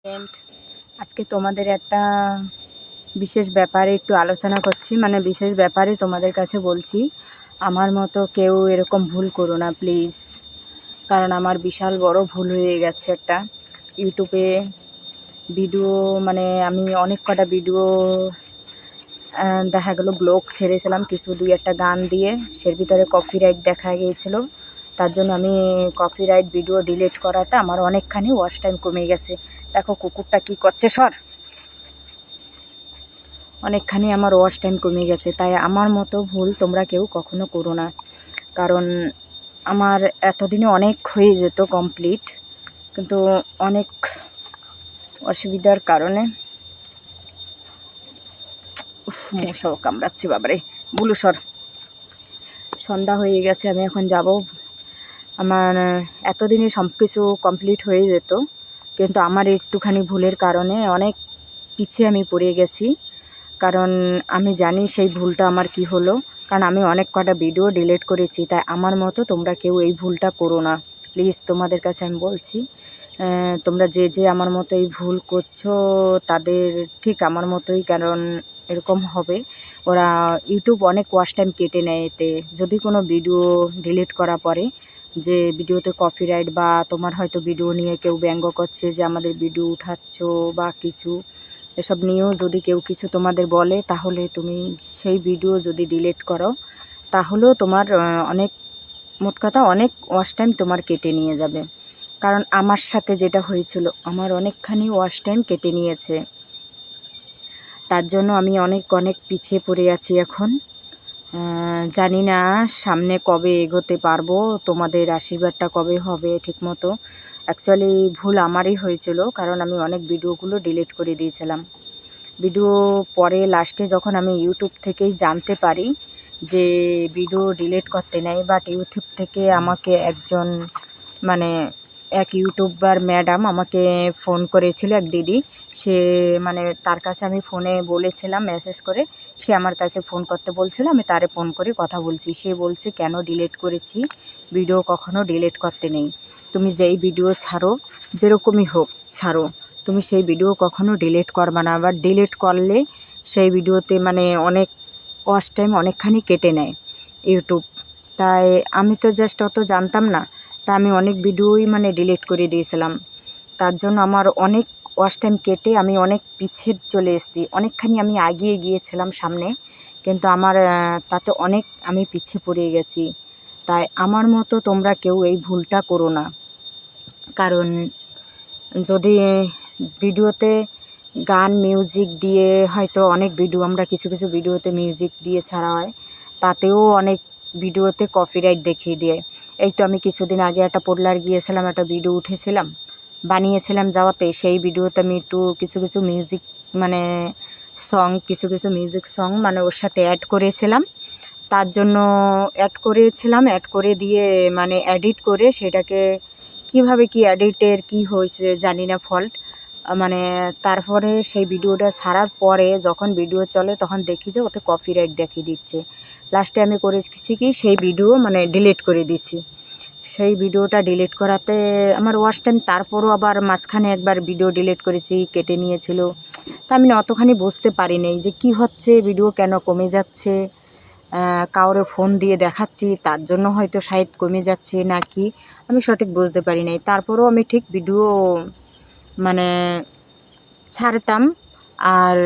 Friend, আজকে তোমাদের একটা বিশেষ ব্যাপারে একটু আলোচনা করছি, মানে বিশেষ ব্যাপারে তোমাদের কাছে বলছি। আমার মতো কেউ এরকম ভুল করো না প্লিজ, কারণ আমার বিশাল বড় ভুল হয়ে গেছে একটা। ইউটিউবে ভিডিও, মানে আমি অনেক কটা ভিডিও দেখা গেলো ব্লগ ছেড়েছিলাম কিছু, দুই একটা গান দিয়ে, সের ভিতরে কপিরাইট দেখা গিয়েছিল। তার জন্য আমি কপিরাইট ভিডিও ডিলিট করাতে আমার অনেকখানি ওয়াচ টাইম কমে গেছে। দেখো কুকুরটা কি করছে, সর। অনেকখানি আমার ওয়াচ টাইম কমে গেছে। তাই আমার মতো ভুল তোমরা কেউ কখনো করো না, কারণ আমার এতদিনে অনেক হয়ে যেত কমপ্লিট, কিন্তু অনেক অসুবিধার কারণে মশাও কামড়াচ্ছে বাবারে, বুলু সর। সন্ধ্যা হয়ে গেছে, আমি এখন যাব। আমার এতদিনে সব কিছু কমপ্লিট হয়ে যেত, কিন্তু আমার একটুখানি ভুলের কারণে অনেক পিছিয়ে আমি পড়ে গেছি। কারণ আমি জানি সেই ভুলটা আমার কি হলো, কারণ আমি অনেক কটা ভিডিও ডিলিট করেছি। তাই আমার মতো তোমরা কেউ এই ভুলটা করো না প্লিজ, তোমাদের কাছে আমি বলছি। তোমরা যে যে আমার মতো এই ভুল করছো তাদের ঠিক আমার মতোই, কারণ এরকম হবে। ওরা ইউটিউব অনেক ওয়াচ টাইম কেটে নেয় এতে, যদি কোনো ভিডিও ডিলিট করা পরে, যে ভিডিওতে কপিরাইট বা তোমার হয়তো ভিডিও নিয়ে কেউ ব্যঙ্গ করছে যে আমাদের ভিডিও উঠাচ্ছ বা কিছু, এসব নিয়েও যদি কেউ কিছু তোমাদের বলে, তাহলে তুমি সেই ভিডিও যদি ডিলিট করো, তাহলেও তোমার অনেক, মোট কথা অনেক ওয়াচ টাইম তোমার কেটে নিয়ে যাবে। কারণ আমার সাথে যেটা হয়েছিল, আমার অনেকখানি ওয়াচ টাইম কেটে নিয়েছে। তার জন্য আমি অনেক অনেক পিছিয়ে পড়ে আছি এখন। জানি না সামনে কবে এগোতে পারবো, তোমাদের আশীর্বাদটা কবে হবে ঠিকমতো। অ্যাকচুয়ালি ভুল আমারই হয়েছিল, কারণ আমি অনেক ভিডিওগুলো ডিলিট করে দিয়েছিলাম। ভিডিও পরে লাস্টে যখন আমি ইউটিউব থেকেই জানতে পারি যে ভিডিও ডিলিট করতে নেই, বাট ইউটিউব থেকে আমাকে একজন, মানে এক ইউটিউবার ম্যাডাম আমাকে ফোন করেছিল, এক দিদি। সে মানে তার কাছে আমি ফোনে বলেছিলাম মেসেজ করে, সে আমার কাছে ফোন করতে বলছিল, আমি তারে ফোন করে কথা বলছি। সে বলছে কেন ডিলিট করেছি, ভিডিও কখনো ডিলিট করতে নেই। তুমি যেই ভিডিও ছাড়ো, যেরকমই হোক ছাড়ো, তুমি সেই ভিডিও কখনো ডিলিট করবা না। আবার ডিলিট করলে সেই ভিডিওতে মানে অনেক ওয়াচ টাইম অনেকখানি কেটে নেয় ইউটিউব। তাই আমি তো জাস্ট অত জানতাম না, তা আমি অনেক ভিডিওই মানে ডিলিট করে দিয়েছিলাম। তার জন্য আমার অনেক ওয়াচ টাইম কেটে আমি অনেক পিছিয়ে চলে এসেছি, অনেকখানি আমি এগিয়ে গিয়েছিলাম সামনে, কিন্তু আমার তাতে অনেক আমি পিছিয়ে পড়ে গেছি। তাই আমার মতো তোমরা কেউ এই ভুলটা করো না, কারণ যদি ভিডিওতে গান মিউজিক দিয়ে, হয়তো অনেক ভিডিও আমরা কিছু কিছু ভিডিওতে মিউজিক দিয়ে ছাড়া হয়, তাতেও অনেক ভিডিওতে কপিরাইট দেখিয়ে দিয়ে। এই তো আমি কিছুদিন আগে একটা পোডলার গিয়েছিলাম, একটা ভিডিও উঠেছিলাম, বানিয়েছিলাম যাওয়াতে, সেই ভিডিওতে আমি একটু কিছু কিছু মিউজিক, মানে সং, কিছু কিছু মিউজিক সং মানে ওর সাথে অ্যাড করেছিলাম। তার জন্য অ্যাড করে দিয়ে মানে এডিট করে সেটাকে কিভাবে কি এডিটের কি হয়েছে জানি না ফল্ট, মানে তারপরে সেই ভিডিওটা ছাড়ার পরে যখন ভিডিও চলে তখন দেখি যে ওতে কপিরাইট দেখিয়ে দিচ্ছে। লাস্টে আমি করেছি কি, সেই ভিডিও মানে ডিলিট করে দিচ্ছি। সেই ভিডিওটা ডিলিট করাতে আমার ওয়াচ টাইম, তারপরও আবার মাঝখানে একবার ভিডিও ডিলিট করেছি, কেটে নিয়েছিল। তা আমি না অতখানি বুঝতে পারিনি যে কি হচ্ছে, ভিডিও কেন কমে যাচ্ছে। কাউরে ফোন দিয়ে দেখাচ্ছি তার জন্য হয়তো শায়দ কমে যাচ্ছে নাকি, আমি সঠিক বুঝতে পারি নাই। তারপরেও আমি ঠিক ভিডিও মানে ছাড়তাম, আর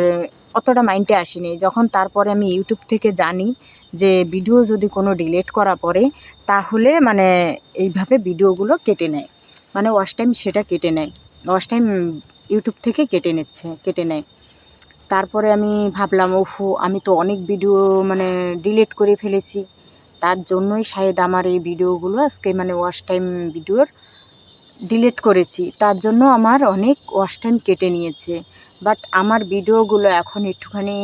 অতটা মাইন্ডে আসেনি। যখন তারপরে আমি ইউটিউব থেকে জানি যে ভিডিও যদি কোনো ডিলিট করা পড়ে, তাহলে মানে এইভাবে ভিডিওগুলো কেটে নেয়, মানে ওয়াচ টাইম সেটা কেটে নেয়, ওয়াচ টাইম ইউটিউব থেকে কেটে নেয়। তারপরে আমি ভাবলাম, ওফো আমি তো অনেক ভিডিও মানে ডিলিট করে ফেলেছি, তার জন্যই শায়দ আমার এই ভিডিওগুলো আজকে মানে ওয়াচ টাইম ভিডিওর ডিলিট করেছি, তার জন্য আমার অনেক ওয়াচ টাইম কেটে নিয়েছে। বাট আমার ভিডিওগুলো এখন একটুখানি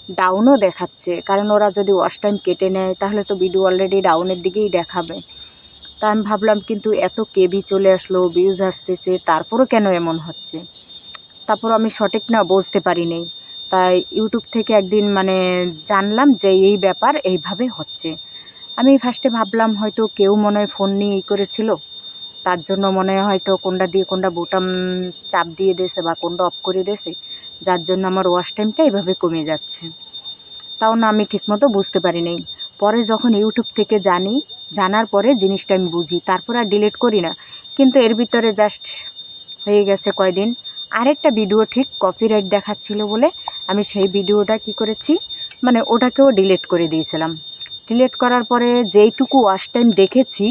ডাউনও দেখাচ্ছে, কারণ ওরা যদি ওয়াচ টাইম কেটে নেয় তাহলে তো ভিডিও অলরেডি ডাউনের দিকেই দেখাবে। তা আমি ভাবলাম, কিন্তু এত কেবি চলে আসলো, ভিউজ আসতেছে, তারপরও কেন এমন হচ্ছে। তারপর আমি সঠিক না বুঝতে পারি নাই। তাই ইউটিউব থেকে একদিন মানে জানলাম যে এই ব্যাপার এইভাবে হচ্ছে। আমি ফার্স্টে ভাবলাম হয়তো কেউ মনে হয় ফোন নিয়ে করেছিল, তার জন্য মনে হয় হয়তো কোনটা দিয়ে কোনটা বোতাম চাপ দিয়ে দিয়েছে বা কোনটা অফ করে দিয়েছে, যার জন্য আমার ওয়াশ টাইমটা এভাবে কমে যাচ্ছে। তাও না আমি ঠিকমতো বুঝতে পারি নাই। পরে যখন ইউটিউব থেকে জানার পরে জিনিসটা আমি বুঝি, তারপর আর ডিলিট করি না। কিন্তু এর ভিতরে জাস্ট হয়ে গেছে কয়দিন আরেকটা ভিডিও ঠিক কপিরাইট দেখাচ্ছিল বলে আমি সেই ভিডিওটা কি করেছি, মানে ওটাকেও ডিলিট করে দিয়েছিলাম। ডিলিট করার পরে যেইটুকু ওয়াচ টাইম দেখেছি,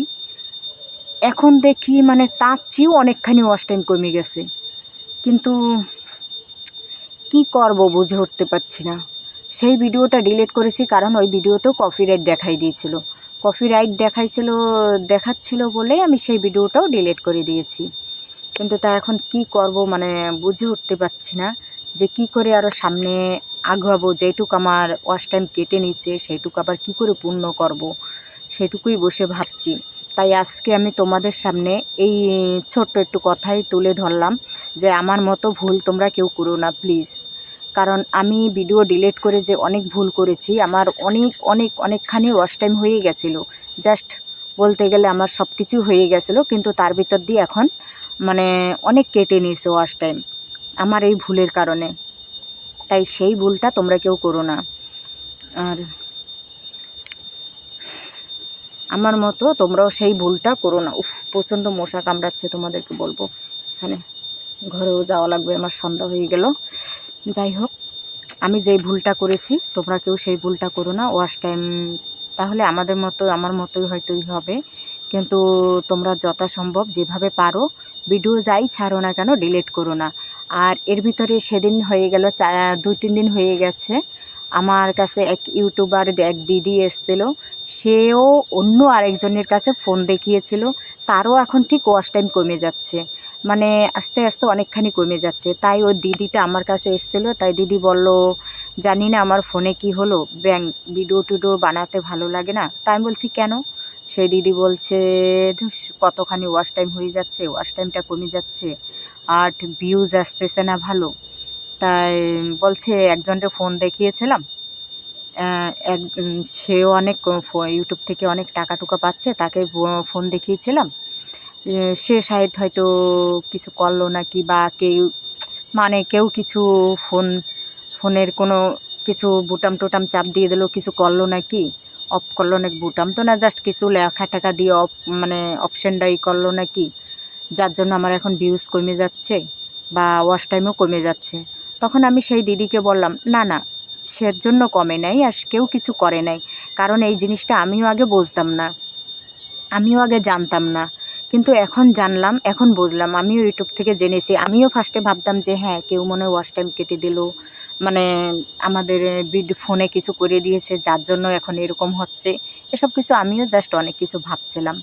এখন দেখি মানে তার চেয়েও অনেকখানি ওয়াচ টাইম কমে গেছে। কিন্তু কি করব বুঝে উঠতে পারছি না। সেই ভিডিওটা ডিলিট করেছি কারণ ওই ভিডিওতেও কপিরাইট দেখাচ্ছিল বলেই আমি সেই ভিডিওটাও ডিলিট করে দিয়েছি। কিন্তু তা এখন কি করব মানে বুঝে উঠতে পারছি না যে কি করে আরও সামনে আগাবো। যেটুকু আমার ওয়াচ টাইম কেটে নিচ্ছে সেইটুকু আবার কি করে পূর্ণ করব, সেটুকুই বসে ভাবছি। তাই আজকে আমি তোমাদের সামনে এই ছোট্ট একটু কথাই তুলে ধরলাম যে আমার মতো ভুল তোমরা কেউ করো না প্লিজ। কারণ আমি ভিডিও ডিলিট করে যে অনেক ভুল করেছি, আমার অনেকখানি ওয়াচ টাইম হয়ে গেছিলো। জাস্ট বলতে গেলে আমার সব কিছু হয়ে গেছিলো, কিন্তু তার ভিতর দিয়ে এখন মানে অনেক কেটে নিয়েছে ওয়াচ টাইম আমার এই ভুলের কারণে। তাই সেই ভুলটা তোমরা কেউ করো না। আর আমার মতো তোমরাও সেই ভুলটা করো না। প্রচণ্ড মশা কামড়াচ্ছে, তোমাদেরকে বলবো। এখানে ঘরেও যাওয়া লাগবে, আমার সন্ধ্যা হয়ে গেল। যাই হোক, আমি যেই ভুলটা করেছি তোমরা কেউ সেই ভুলটা করো না। ওয়াচ টাইম তাহলে আমার মতোই হয়তোই হবে, কিন্তু তোমরা যথাসম্ভব যেভাবে পারো ভিডিও যাই ছাড়ো না কেন ডিলিট করো না। আর এর ভিতরে সেদিন হয়ে গেল 2-3 দিন হয়ে গেছে, আমার কাছে এক ইউটিউবার এক দিদি এসছিল, সেও অন্য আরেকজনের কাছে ফোন দেখিয়েছিল, তারও এখন ঠিক ওয়াচ টাইম কমে যাচ্ছে, মানে আস্তে আস্তে অনেকখানি কমে যাচ্ছে। তাই ওই দিদিটা আমার কাছে এসেছিলো, তাই দিদি বলল জানি না আমার ফোনে কি হলো, ভিডিও টিডিও বানাতে ভালো লাগে না। তাই আমি বলছি কেন? সেই দিদি বলছে ধুস কতখানি ওয়াচ টাইম হয়ে যাচ্ছে, ওয়াচ টাইমটা কমে যাচ্ছে আর ভিউজ আসতেছে না ভালো। তাই বলছে একজনকে ফোন দেখিয়েছিলাম, সেও অনেক ইউটিউব থেকে অনেক টাকা টুকা পাচ্ছে, তাকে ফোন দেখিয়েছিলাম, সে শায়দ হয়তো কিছু করলো নাকি, বা কেউ কিছু ফোনের কোনো কিছু বুটাম টুটাম চাপ দিয়ে দিল, কিছু করলো নাকি, অফ করলো নাকি, বুটাম তো না জাস্ট কিছু লেখা টাকা দিয়ে অফ মানে অপশানটাই করলো নাকি, যার জন্য আমার এখন ভিউজ কমে যাচ্ছে বা ওয়াচ টাইমও কমে যাচ্ছে। তখন আমি সেই দিদিকে বললাম না না, সের জন্য কমে নাই আর কেউ কিছু করে নাই, কারণ এই জিনিসটা আমিও আগে বুঝতাম না, আমিও আগে জানতাম না, কিন্তু এখন জানলাম, এখন বুঝলাম, আমিও ইউটিউব থেকে জেনেছি। আমিও ফার্স্টে ভাবতাম যে হ্যাঁ কেউ মনে হয় ওয়াচ টাইম কেটে দিল, মানে আমাদের ফোনে কিছু করে দিয়েছে যার জন্য এখন এরকম হচ্ছে, এসব কিছু আমিও জাস্ট অনেক কিছু ভাবছিলাম।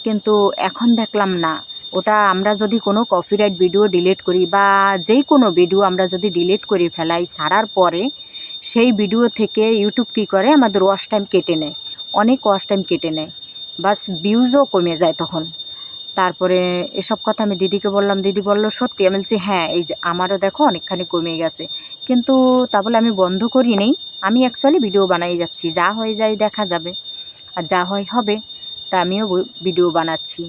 কিন্তু এখন দেখলাম না, ওটা আমরা যদি কোনো কপিরাইট ভিডিও ডিলিট করি বা যেই কোনো ভিডিও আমরা যদি ডিলিট করে ফেলাই ছাড়ার পরে, সেই ভিডিও থেকে ইউটিউব কী করে আমাদের ওয়াচ টাইম কেটে নেয়, অনেক ওয়াচ টাইম কেটে নেয়, বাস ভিউজও কমে যায় তখন। তারপরে এসব কথা আমি দিদিকে বললাম, দিদি বলল সত্যি? আমি বলছি হ্যাঁ, এই যে আমারও দেখো অনেকখানি কমে গেছে, কিন্তু তা বলে আমি বন্ধ করি নেই, আমি অ্যাকচুয়ালি ভিডিও বানাই যাচ্ছি, যা হয়ে যায় দেখা যাবে, আর যা হয় হবে। তা আমিও ভিডিও বানাচ্ছি,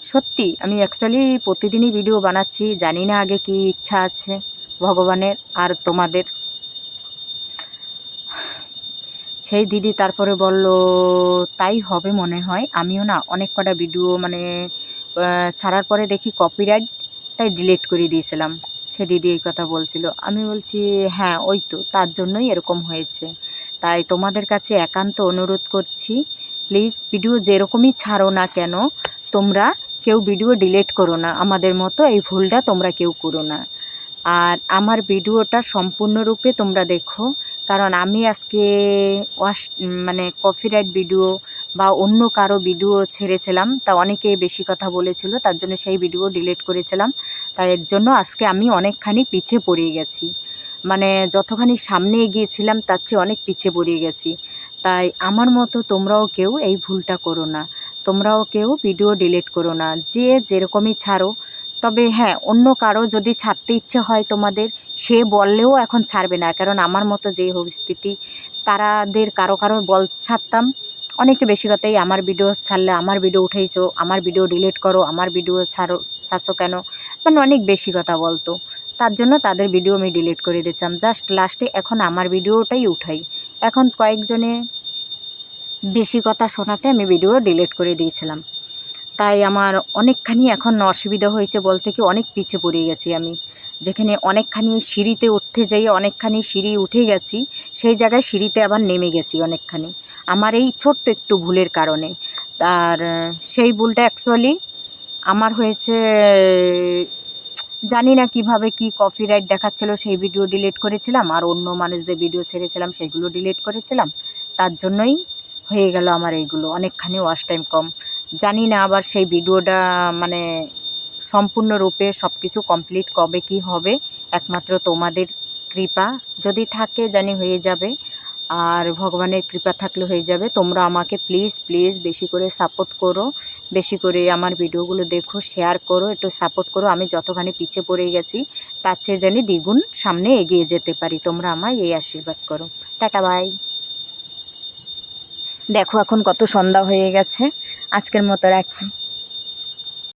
সত্যি আমি অ্যাকচুয়ালি প্রতিদিনই ভিডিও বানাচ্ছি। জানি না আগে কি ইচ্ছা আছে ভগবানের আর তোমাদের। সেই দিদি তারপরে বলল তাই হবে মনে হয়, আমিও না অনেক কটা ভিডিও মানে ছাড়ার পরে দেখি কপিরাইট, তাই ডিলিট করে দিয়েছিলাম। সে দিদি এই কথা বলছিল, আমি বলছি হ্যাঁ ওই তো তার জন্যই এরকম হয়েছে। তাই তোমাদের কাছে একান্ত অনুরোধ করছি, প্লিজ ভিডিও যেরকমই ছাড়ো না কেন তোমরা কেউ ভিডিও ডিলিট করো না, আমাদের মতো এই ভুলটা তোমরা কেউ করো না। আর আমার ভিডিওটা সম্পূর্ণরূপে তোমরা দেখো, কারণ আমি আজকে মানে কপিরাইট ভিডিও বা অন্য কারো ভিডিও ছেড়েছিলাম, তা অনেকেই বেশি কথা বলেছিল, তার জন্য সেই ভিডিও ডিলিট করেছিলাম। তাই এর জন্য আজকে আমি অনেকখানি পিছিয়ে পড়ে গেছি, মানে যতখানি সামনে এগিয়েছিলাম তার চেয়ে অনেক পিছিয়ে পড়ে গেছি। তাই আমার মতো তোমরাও কেউ এই ভুলটা করো না, তোমরাও কেউ ভিডিও ডিলিট করো না, যে যেরকমই ছাড়ো। তবে হ্যাঁ, অন্য কারো যদি ছাড়তে ইচ্ছে হয় তোমাদের, সে বললেও এখন ছাড়বে না, কারণ আমার মতো যে পরিস্থিতি, তারাদের কারো বল ছাড়তাম, অনেকে বেশি কথাই আমার ভিডিও ছাড়লে আমার ভিডিও উঠেইছো, আমার ভিডিও ডিলিট করো, আমার ভিডিও ছাড়ছো কেন, মানে অনেক বেশি কথা বলতো। তার জন্য তাদের ভিডিও আমি ডিলিট করে দিয়েছিলাম। জাস্ট লাস্টে এখন আমার ভিডিওটাই উঠাই। এখন কয়েকজনে বেশি কথা শোনাতে আমি ভিডিও ডিলিট করে দিয়েছিলাম। তাই আমার অনেকখানি এখন অসুবিধা হয়েছে, বলতে কি অনেক পিছিয়ে পড়ে গেছি আমি। যেখানে অনেকখানি সিঁড়িতে উঠতে যাই, অনেকখানি সিঁড়ি উঠে গেছি, সেই জায়গায় সিঁড়িতে আবার নেমে গেছি অনেকখানি, আমার এই ছোট্ট একটু ভুলের কারণে। আর সেই ভুলটা অ্যাকচুয়ালি আমার হয়েছে, জানি না কিভাবে কি কপিরাইট দেখাচ্ছিল, সেই ভিডিও ডিলিট করেছিলাম, আর অন্য মানুষদের ভিডিও ছেড়েছিলাম সেগুলো ডিলিট করেছিলাম। তার জন্যই হয়ে গেল আমার এইগুলো, অনেকখানি ওয়াচ টাইম কম। জানি না আবার সেই ভিডিওটা মানে সম্পূর্ণরূপে সব কিছু কমপ্লিট কবে কি হবে, একমাত্র তোমাদের কৃপা যদি থাকে জানি হয়ে যাবে, আর ভগবানের কৃপা থাকলে হয়ে যাবে। তোমরা আমাকে প্লিজ প্লিজ বেশি করে সাপোর্ট করো, বেশি করে আমার ভিডিওগুলো দেখো, শেয়ার করো, একটু সাপোর্ট করো। আমি যতখানি পিছিয়ে পড়ে গেছি তার চেয়ে জানি দ্বিগুণ সামনে এগিয়ে যেতে পারি। তোমরা আমায় এই আশীর্বাদ করো। Tata bye. দেখো এখন কত সন্ধ্যা হয়ে গেছে, আজকের মতো রাখি।